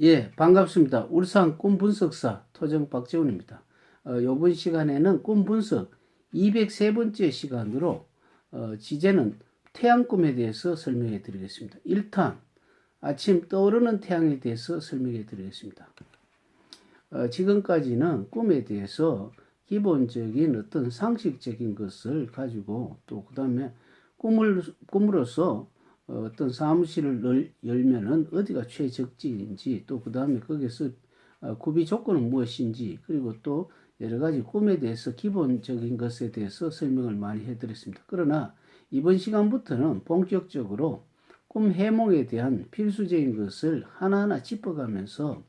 예, 반갑습니다. 울산 꿈분석사 토정 박재훈입니다. 이번 시간에는 꿈분석 203번째 시간으로 지제는 태양꿈에 대해서 설명해 드리겠습니다. 1탄 아침 떠오르는 태양에 대해서 설명해 드리겠습니다. 지금까지는 꿈에 대해서 기본적인 어떤 상식적인 것을 가지고 또 그 다음에 꿈으로써 어떤 사무실을 열면은 어디가 최적지인지 또 그 다음에 거기서 구비 조건은 무엇인지 그리고 또 여러 가지 꿈에 대해서 기본적인 것에 대해서 설명을 많이 해드렸습니다. 그러나 이번 시간부터는 본격적으로 꿈 해몽에 대한 필수적인 것을 하나하나 짚어가면서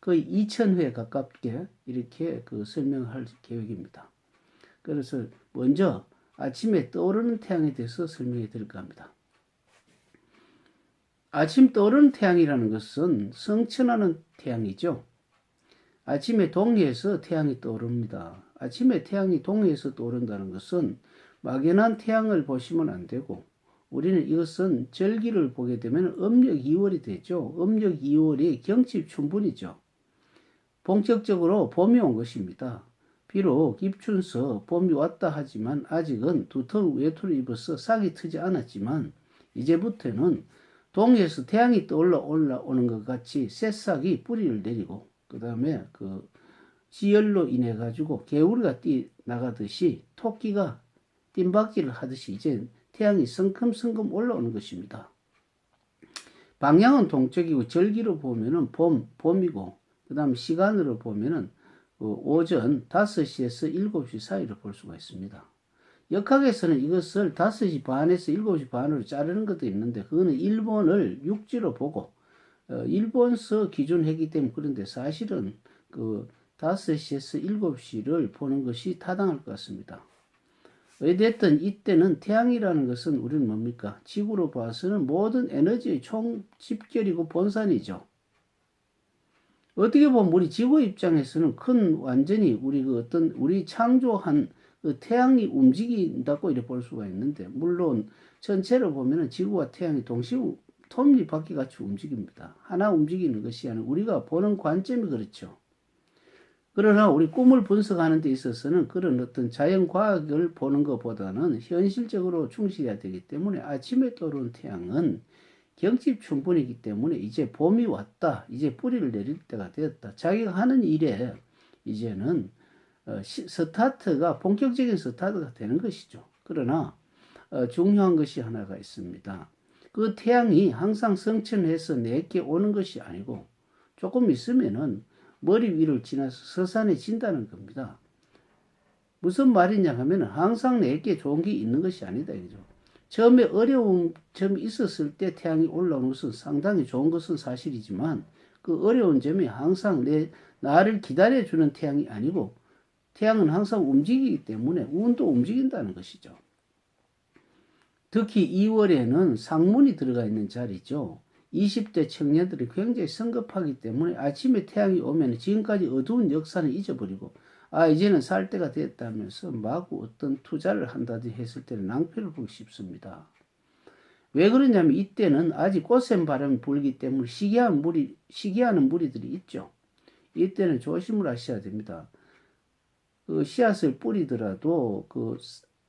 거의 2000회 가깝게 이렇게 설명할 계획입니다. 그래서 먼저 아침에 떠오르는 태양에 대해서 설명해 드릴까 합니다. 아침 떠오르는 태양이라는 것은 성천하는 태양이죠. 아침에 동해에서 태양이 떠오릅니다. 아침에 태양이 동해에서 떠오른다는 것은 막연한 태양을 보시면 안 되고 우리는 이것은 절기를 보게 되면 음력 2월이 되죠. 음력 2월이 경칩 춘분이죠. 본격적으로 봄이 온 것입니다. 비록 입춘서 봄이 왔다 하지만 아직은 두터운 외투를 입어서 싹이 트지 않았지만 이제부터는 동해에서 태양이 올라오는 것 같이 새싹이 뿌리를 내리고 그 다음에 지열로 인해 가지고 개구리가 뛰나가듯이 토끼가 뜀박질을 하듯이 이제 태양이 성큼성큼 올라오는 것입니다. 방향은 동쪽이고 절기로 보면은 봄이고 그 다음 시간으로 보면은 오전 5시에서 7시 사이를 볼 수가 있습니다. 역학에서는 이것을 5시 반에서 7시 반으로 자르는 것도 있는데 그거는 일본을 육지로 보고 일본서 기준했기 때문에 그런데 사실은 5시에서 7시를 보는 것이 타당할 것 같습니다. 어찌됐든 이때는 태양이라는 것은 우리는 뭡니까? 지구로 봐서는 모든 에너지의 총 집결이고 본산이죠. 어떻게 보면 우리 지구 입장에서는 완전히 우리 창조한 태양이 움직인다고 이렇게 볼 수가 있는데 물론 전체를 보면은 지구와 태양이 동시에 톱니바퀴 같이 움직입니다. 하나 움직이는 것이 아니라 우리가 보는 관점이 그렇죠. 그러나 우리 꿈을 분석하는 데 있어서는 그런 어떤 자연과학을 보는 것보다는 현실적으로 충실해야 되기 때문에 아침에 떠오르는 태양은 경칩 춘분이기 때문에 이제 봄이 왔다. 이제 뿌리를 내릴 때가 되었다. 자기가 하는 일에 이제는 본격적인 스타트가 되는 것이죠. 그러나 중요한 것이 하나가 있습니다. 그 태양이 항상 성천해서 내게 오는 것이 아니고 조금 있으면은 머리 위를 지나서 서산해진다는 겁니다. 무슨 말이냐 하면 항상 내게 좋은 게 있는 것이 아니다. 이죠. 처음에 어려운 점이 있었을 때 태양이 올라오는 것은 상당히 좋은 것은 사실이지만 그 어려운 점이 항상 나를 기다려주는 태양이 아니고 태양은 항상 움직이기 때문에 운도 움직인다는 것이죠. 특히 2월에는 상문이 들어가 있는 자리죠. 20대 청년들이 굉장히 성급하기 때문에 아침에 태양이 오면 지금까지 어두운 역사는 잊어버리고 이제는 살 때가 됐다면서 마구 어떤 투자를 한다든지 했을 때는 낭패를 보기 쉽습니다. 왜 그러냐면 이때는 아직 꽃샘 바람이 불기 때문에 시기하는 무리들이 있죠. 이때는 조심을 하셔야 됩니다. 씨앗을 뿌리더라도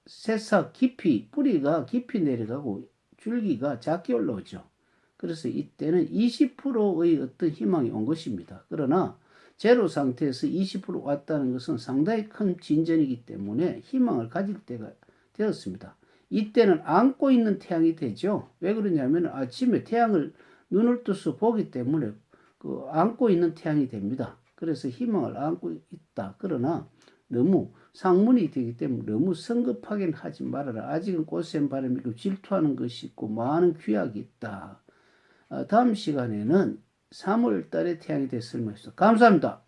새싹 뿌리가 깊이 내려가고 줄기가 작게 올라오죠. 그래서 이때는 20%의 어떤 희망이 온 것입니다. 그러나 제로 상태에서 20% 왔다는 것은 상당히 큰 진전이기 때문에 희망을 가질 때가 되었습니다. 이때는 안고 있는 태양이 되죠. 왜 그러냐면 아침에 태양을 눈을 떠서 보기 때문에 안고 있는 태양이 됩니다. 그래서 희망을 안고 있다. 그러나 너무 상문이 되기 때문에 너무 성급하게는 하지 말아라. 아직은 꽃샘 바람이 있고 질투하는 것이 있고 많은 귀약이 있다. 다음 시간에는 3월 달에 태양에 대해서 설명했습니다. 감사합니다.